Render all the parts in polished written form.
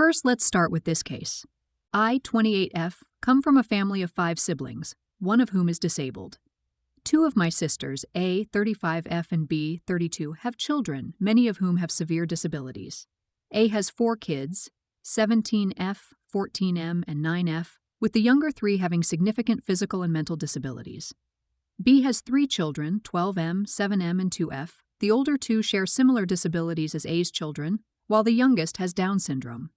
First, let's start with this case. I, 28F, come from a family of 5 siblings, one of whom is disabled. 2 of my sisters, A, 35F, and B, 32, have children, many of whom have severe disabilities. A has 4 kids, 17F, 14M, and 9F, with the younger 3 having significant physical and mental disabilities. B has 3 children, 12M, 7M, and 2F. The older 2 share similar disabilities as A's children, while the youngest has Down syndrome.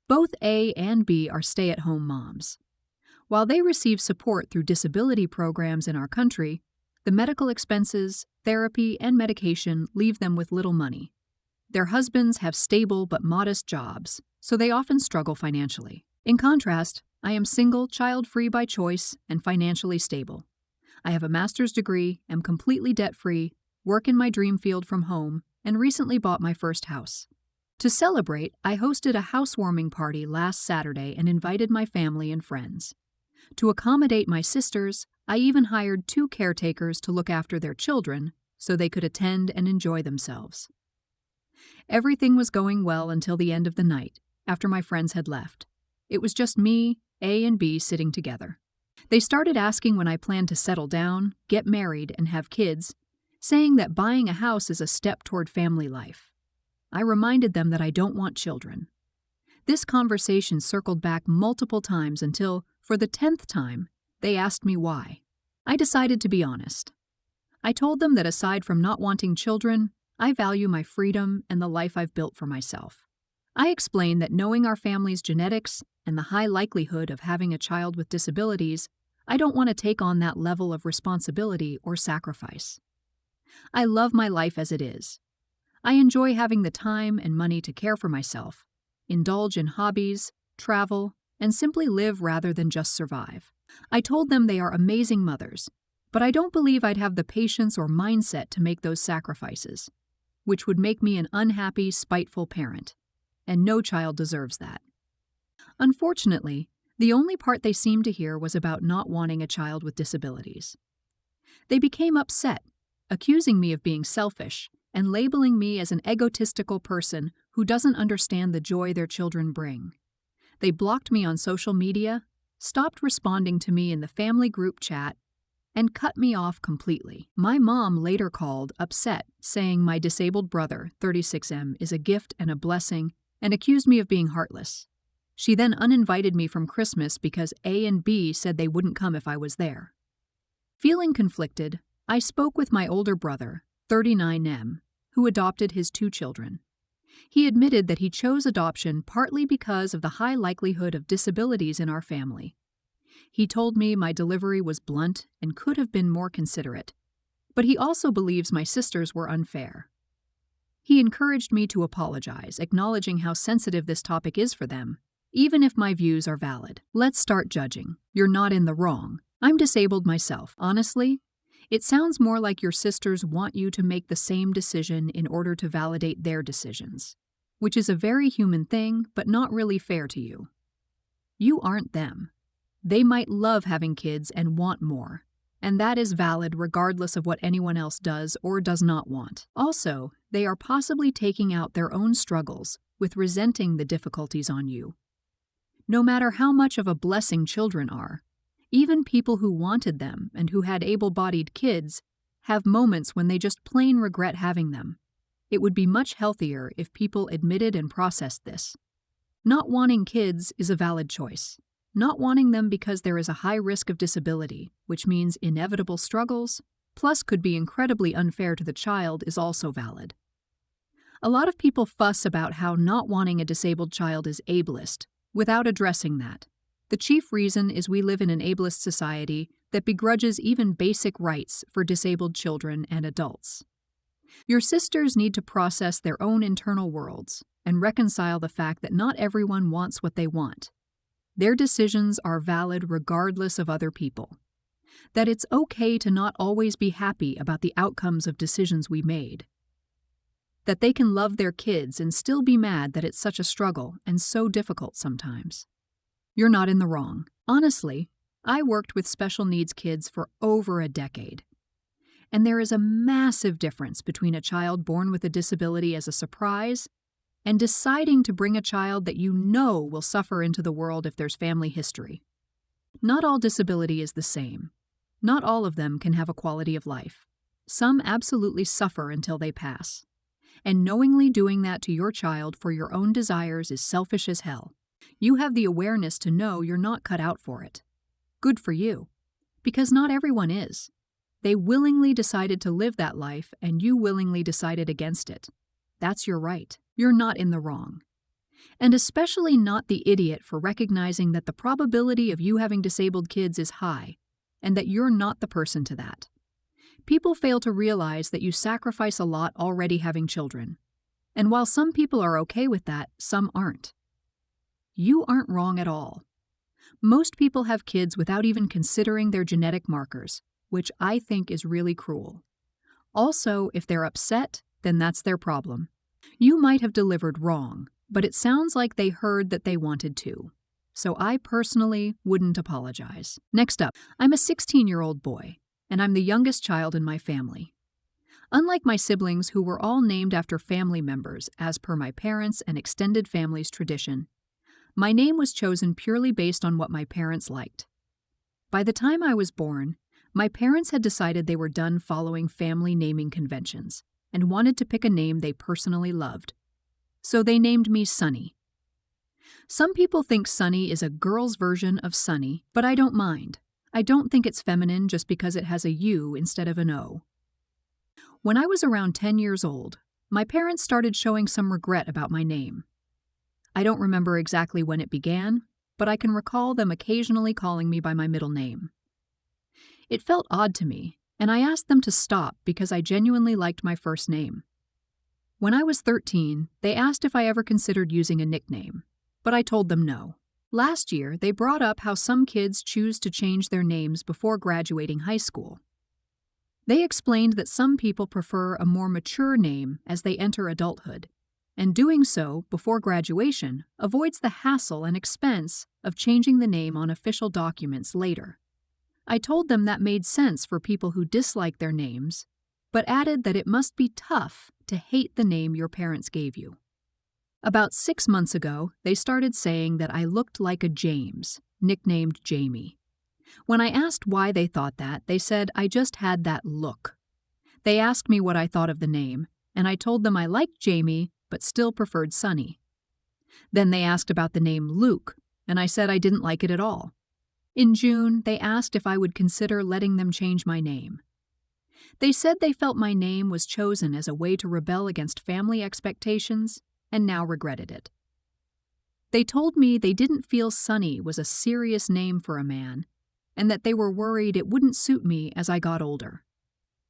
Both A and B are stay-at-home moms. While they receive support through disability programs in our country, the medical expenses, therapy, and medication leave them with little money. Their husbands have stable but modest jobs, so they often struggle financially. In contrast, I am single, child-free by choice, and financially stable. I have a master's degree, am completely debt-free, work in my dream field from home, and recently bought my first house. To celebrate, I hosted a housewarming party last Saturday and invited my family and friends. To accommodate my sisters, I even hired 2 caretakers to look after their children so they could attend and enjoy themselves. Everything was going well until the end of the night, after my friends had left. It was just me, A, and B sitting together. They started asking when I planned to settle down, get married, and have kids, saying that buying a house is a step toward family life. I reminded them that I don't want children. This conversation circled back multiple times until, for the 10th time, they asked me why. I decided to be honest. I told them that aside from not wanting children, I value my freedom and the life I've built for myself. I explained that knowing our family's genetics and the high likelihood of having a child with disabilities, I don't want to take on that level of responsibility or sacrifice. I love my life as it is. I enjoy having the time and money to care for myself, indulge in hobbies, travel, and simply live rather than just survive. I told them they are amazing mothers, but I don't believe I'd have the patience or mindset to make those sacrifices, which would make me an unhappy, spiteful parent, and no child deserves that. Unfortunately, the only part they seemed to hear was about not wanting a child with disabilities. They became upset, accusing me of being selfish and labeling me as an egotistical person who doesn't understand the joy their children bring. They blocked me on social media, stopped responding to me in the family group chat, and cut me off completely. My mom later called, upset, saying my disabled brother, 36M, is a gift and a blessing, and accused me of being heartless. She then uninvited me from Christmas because A and B said they wouldn't come if I was there. Feeling conflicted, I spoke with my older brother, 39M, who adopted his 2 children. He admitted that he chose adoption partly because of the high likelihood of disabilities in our family. He told me my delivery was blunt and could have been more considerate, but he also believes my sisters were unfair. He encouraged me to apologize, acknowledging how sensitive this topic is for them, even if my views are valid. Let's start judging. You're not in the wrong. I'm disabled myself. Honestly, it sounds more like your sisters want you to make the same decision in order to validate their decisions, which is a very human thing, but not really fair to you. You aren't them. They might love having kids and want more, and that is valid regardless of what anyone else does or does not want. Also, they are possibly taking out their own struggles with resenting the difficulties on you. No matter how much of a blessing children are, even people who wanted them and who had able-bodied kids have moments when they just plain regret having them. It would be much healthier if people admitted and processed this. Not wanting kids is a valid choice. Not wanting them because there is a high risk of disability, which means inevitable struggles, plus could be incredibly unfair to the child, is also valid. A lot of people fuss about how not wanting a disabled child is ableist, without addressing that. The chief reason is we live in an ableist society that begrudges even basic rights for disabled children and adults. Your sisters need to process their own internal worlds and reconcile the fact that not everyone wants what they want. Their decisions are valid regardless of other people. That it's okay to not always be happy about the outcomes of decisions we made. That they can love their kids and still be mad that it's such a struggle and so difficult sometimes. You're not in the wrong. Honestly, I worked with special needs kids for over a decade. And there is a massive difference between a child born with a disability as a surprise and deciding to bring a child that you know will suffer into the world if there's family history. Not all disability is the same. Not all of them can have a quality of life. Some absolutely suffer until they pass. And knowingly doing that to your child for your own desires is selfish as hell. You have the awareness to know you're not cut out for it. Good for you. Because not everyone is. They willingly decided to live that life, and you willingly decided against it. That's your right. You're not in the wrong. And especially not the idiot for recognizing that the probability of you having disabled kids is high, and that you're not the person to that. People fail to realize that you sacrifice a lot already having children. And while some people are okay with that, some aren't. You aren't wrong at all. Most people have kids without even considering their genetic markers, which I think is really cruel. Also, if they're upset, then that's their problem. You might have delivered wrong, but it sounds like they heard that they wanted to. So I personally wouldn't apologize. Next up, I'm a 16-year-old boy, and I'm the youngest child in my family. Unlike my siblings who were all named after family members as per my parents' and extended family's tradition, my name was chosen purely based on what my parents liked. By the time I was born, my parents had decided they were done following family naming conventions and wanted to pick a name they personally loved. So they named me Sunny. Some people think Sunny is a girl's version of Sunny, but I don't mind. I don't think it's feminine just because it has a U instead of an O. When I was around 10 years old, my parents started showing some regret about my name. I don't remember exactly when it began, but I can recall them occasionally calling me by my middle name. It felt odd to me, and I asked them to stop because I genuinely liked my first name. When I was 13, they asked if I ever considered using a nickname, but I told them no. Last year, they brought up how some kids choose to change their names before graduating high school. They explained that some people prefer a more mature name as they enter adulthood, and doing so before graduation avoids the hassle and expense of changing the name on official documents later. I told them that made sense for people who dislike their names, but added that it must be tough to hate the name your parents gave you. About 6 months ago, they started saying that I looked like a James, nicknamed Jamie. When I asked why they thought that, they said I just had that look. They asked me what I thought of the name, and I told them I liked Jamie, but still preferred Sunny. Then they asked about the name Luke, and I said I didn't like it at all. In June, they asked if I would consider letting them change my name. They said they felt my name was chosen as a way to rebel against family expectations, and now regretted it. They told me they didn't feel Sunny was a serious name for a man, and that they were worried it wouldn't suit me as I got older.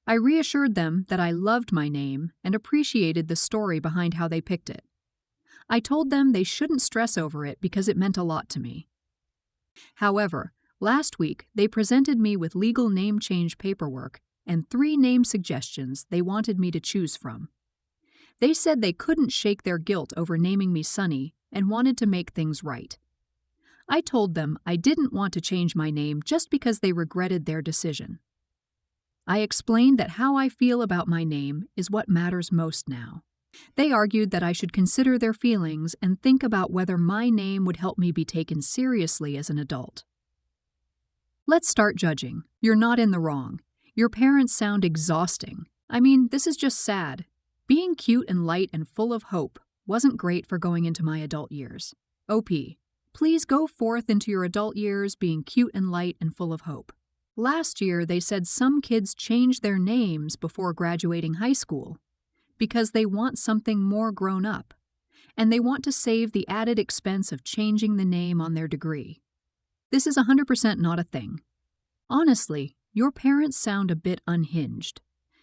I reassured them that I loved my name and appreciated the story behind how they picked it. I told them they shouldn't stress over it because it meant a lot to me. However, last week they presented me with legal name change paperwork and 3 name suggestions they wanted me to choose from. They said they couldn't shake their guilt over naming me Sunny and wanted to make things right. I told them I didn't want to change my name just because they regretted their decision. I explained that how I feel about my name is what matters most now. They argued that I should consider their feelings and think about whether my name would help me be taken seriously as an adult. Let's start judging. You're not in the wrong. Your parents sound exhausting. I mean, this is just sad. Being cute and light and full of hope wasn't great for going into my adult years. OP, please go forth into your adult years being cute and light and full of hope. Last year, they said some kids change their names before graduating high school because they want something more grown up, and they want to save the added expense of changing the name on their degree. This is 100% not a thing. Honestly, your parents sound a bit unhinged.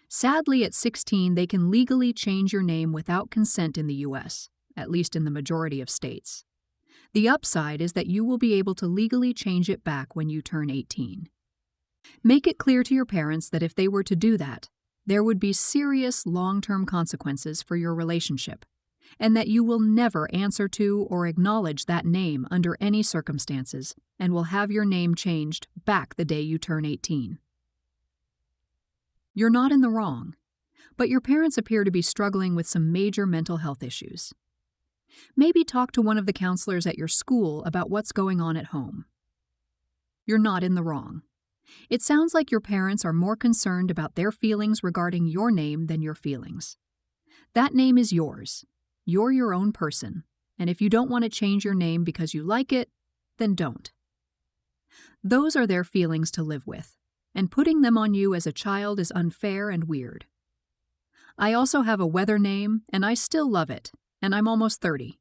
Sadly, at 16, they can legally change your name without consent in the U.S., at least in the majority of states. The upside is that you will be able to legally change it back when you turn 18. Make it clear to your parents that if they were to do that, there would be serious long-term consequences for your relationship, and that you will never answer to or acknowledge that name under any circumstances, and will have your name changed back the day you turn 18. You're not in the wrong, but your parents appear to be struggling with some major mental health issues. Maybe talk to one of the counselors at your school about what's going on at home. You're not in the wrong. It sounds like your parents are more concerned about their feelings regarding your name than your feelings. That name is yours. You're your own person, and if you don't want to change your name because you like it, then don't. Those are their feelings to live with, and putting them on you as a child is unfair and weird. I also have a weather name, and I still love it, and I'm almost 30.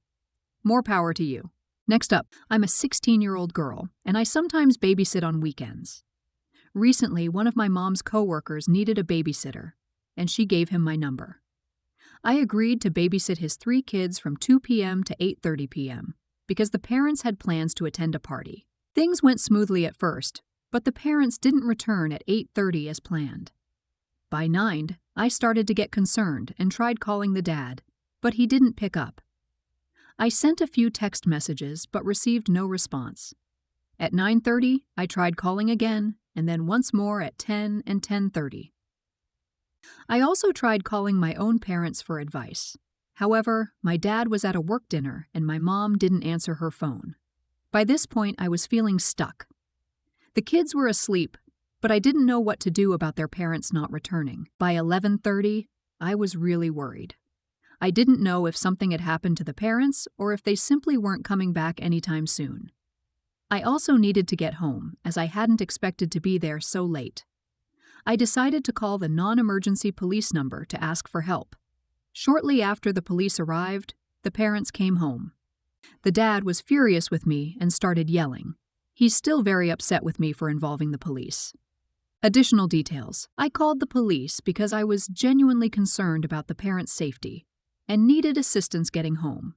More power to you. Next up, I'm a 16-year-old girl, and I sometimes babysit on weekends. Recently, one of my mom's coworkers needed a babysitter, and she gave him my number. I agreed to babysit his 3 kids from 2 p.m. to 8:30 p.m. because the parents had plans to attend a party. Things went smoothly at first, but the parents didn't return at 8:30 as planned. By 9, I started to get concerned and tried calling the dad, but he didn't pick up. I sent a few text messages but received no response. At 9:30, I tried calling again, and then once more at 10 and 10:30. I also tried calling my own parents for advice. However, my dad was at a work dinner and my mom didn't answer her phone. By this point, I was feeling stuck. The kids were asleep, but I didn't know what to do about their parents not returning. By 11:30, I was really worried. I didn't know if something had happened to the parents or if they simply weren't coming back anytime soon. I also needed to get home, as I hadn't expected to be there so late. I decided to call the non-emergency police number to ask for help. Shortly after the police arrived, the parents came home. The dad was furious with me and started yelling. He's still very upset with me for involving the police. Additional details. I called the police because I was genuinely concerned about the parents' safety and needed assistance getting home.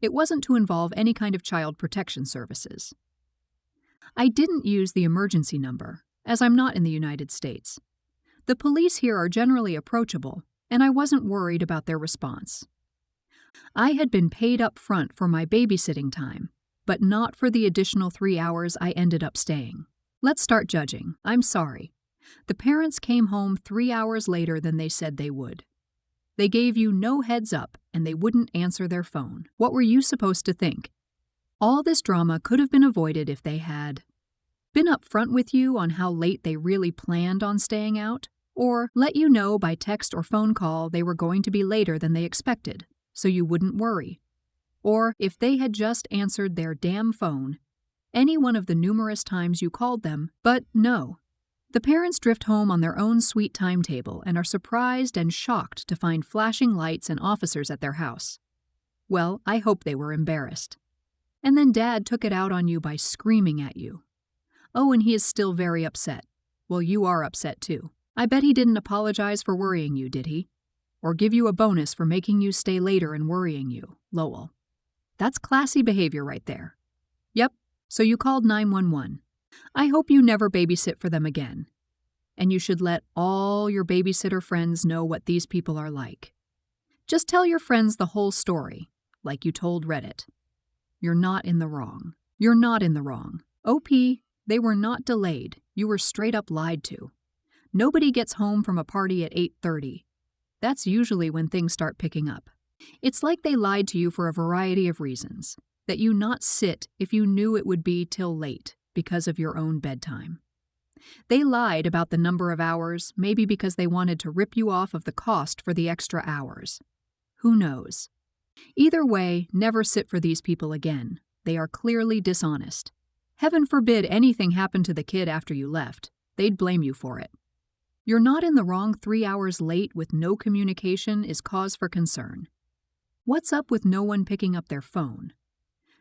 It wasn't to involve any kind of child protection services. I didn't use the emergency number, as I'm not in the United States. The police here are generally approachable, and I wasn't worried about their response. I had been paid up front for my babysitting time, but not for the additional 3 hours I ended up staying. Let's start judging. I'm sorry. The parents came home 3 hours later than they said they would. They gave you no heads up, and they wouldn't answer their phone. What were you supposed to think? All this drama could have been avoided if they had been upfront with you on how late they really planned on staying out, or let you know by text or phone call they were going to be later than they expected, so you wouldn't worry. Or if they had just answered their damn phone, any one of the numerous times you called them, but no. The parents drift home on their own sweet timetable and are surprised and shocked to find flashing lights and officers at their house. Well, I hope they were embarrassed. And then Dad took it out on you by screaming at you. Oh, and he is still very upset. Well, you are upset too. I bet he didn't apologize for worrying you, did he? Or give you a bonus for making you stay later and worrying you, Lowell. That's classy behavior right there. Yep, so you called 911. I hope you never babysit for them again. And you should let all your babysitter friends know what these people are like. Just tell your friends the whole story, like you told Reddit. You're not in the wrong. You're not in the wrong. OP, they were not delayed. You were straight up lied to. Nobody gets home from a party at 8:30. That's usually when things start picking up. It's like they lied to you for a variety of reasons, that you not sit if you knew it would be till late because of your own bedtime. They lied about the number of hours, maybe because they wanted to rip you off of the cost for the extra hours. Who knows? Either way, never sit for these people again. They are clearly dishonest. Heaven forbid anything happened to the kid after you left. They'd blame you for it. You're not in the wrong 3 hours late with no communication is cause for concern. What's up with no one picking up their phone?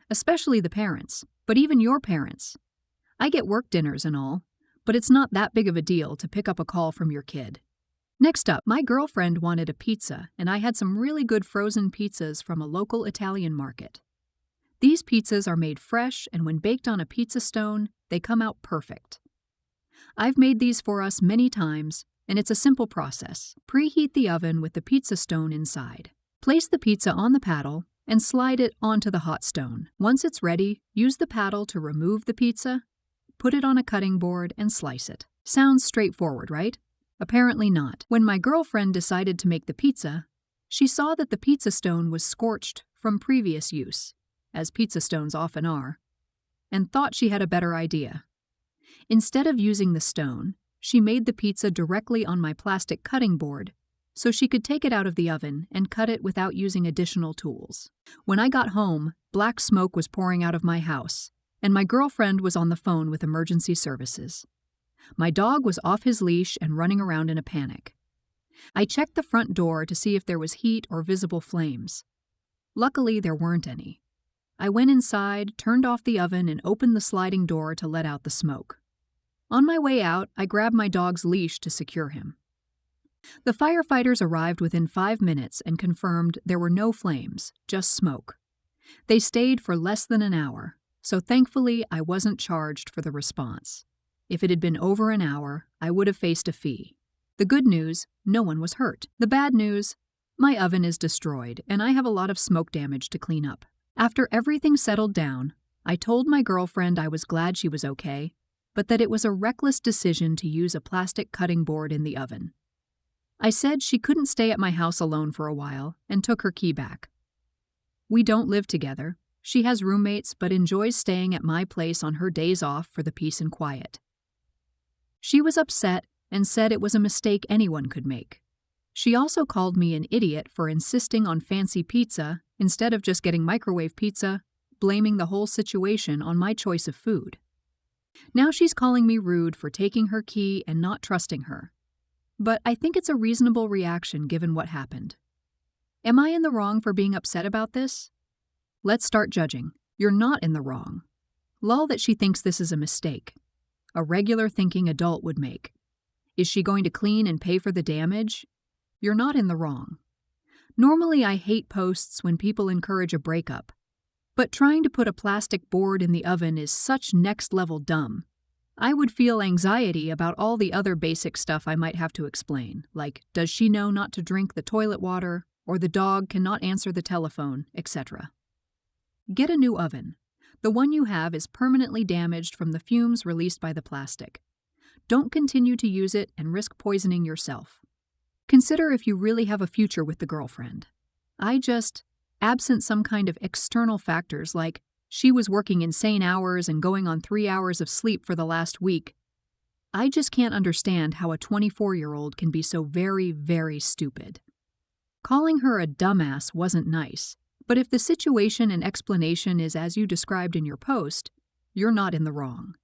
Especially the parents, but even your parents. I get work dinners and all, but it's not that big of a deal to pick up a call from your kid. Next up, my girlfriend wanted a pizza, and I had some really good frozen pizzas from a local Italian market. These pizzas are made fresh, and when baked on a pizza stone, they come out perfect. I've made these for us many times, and it's a simple process. Preheat the oven with the pizza stone inside. Place the pizza on the paddle and slide it onto the hot stone. Once it's ready, use the paddle to remove the pizza, put it on a cutting board, and slice it. Sounds straightforward, right? Apparently not. When my girlfriend decided to make the pizza, she saw that the pizza stone was scorched from previous use, as pizza stones often are, and thought she had a better idea. Instead of using the stone, she made the pizza directly on my plastic cutting board so she could take it out of the oven and cut it without using additional tools. When I got home, black smoke was pouring out of my house, and my girlfriend was on the phone with emergency services. My dog was off his leash and running around in a panic. I checked the front door to see if there was heat or visible flames. Luckily, there weren't any. I went inside, turned off the oven, and opened the sliding door to let out the smoke. On my way out, I grabbed my dog's leash to secure him. The firefighters arrived within 5 minutes and confirmed there were no flames, just smoke. They stayed for less than an hour, so thankfully I wasn't charged for the response. If it had been over an hour, I would have faced a fee. The good news, no one was hurt. The bad news, my oven is destroyed and I have a lot of smoke damage to clean up. After everything settled down, I told my girlfriend I was glad she was okay, but that it was a reckless decision to use a plastic cutting board in the oven. I said she couldn't stay at my house alone for a while and took her key back. We don't live together. She has roommates but enjoys staying at my place on her days off for the peace and quiet. She was upset and said it was a mistake anyone could make. She also called me an idiot for insisting on fancy pizza instead of just getting microwave pizza, blaming the whole situation on my choice of food. Now she's calling me rude for taking her key and not trusting her. But I think it's a reasonable reaction given what happened. Am I in the wrong for being upset about this? Let's start judging. You're not in the wrong. Lull that she thinks this is a mistake. A regular thinking adult would make. Is she going to clean and pay for the damage? You're not in the wrong. Normally I hate posts when people encourage a breakup. But trying to put a plastic board in the oven is such next-level dumb. I would feel anxiety about all the other basic stuff I might have to explain, like does she know not to drink the toilet water, or the dog cannot answer the telephone, etc. Get a new oven. The one you have is permanently damaged from the fumes released by the plastic. Don't continue to use it and risk poisoning yourself. Consider if you really have a future with the girlfriend. Absent some kind of external factors like she was working insane hours and going on 3 hours of sleep for the last week, I just can't understand how a 24-year-old can be so very, very stupid. Calling her a dumbass wasn't nice, but if the situation and explanation is as you described in your post, you're not in the wrong.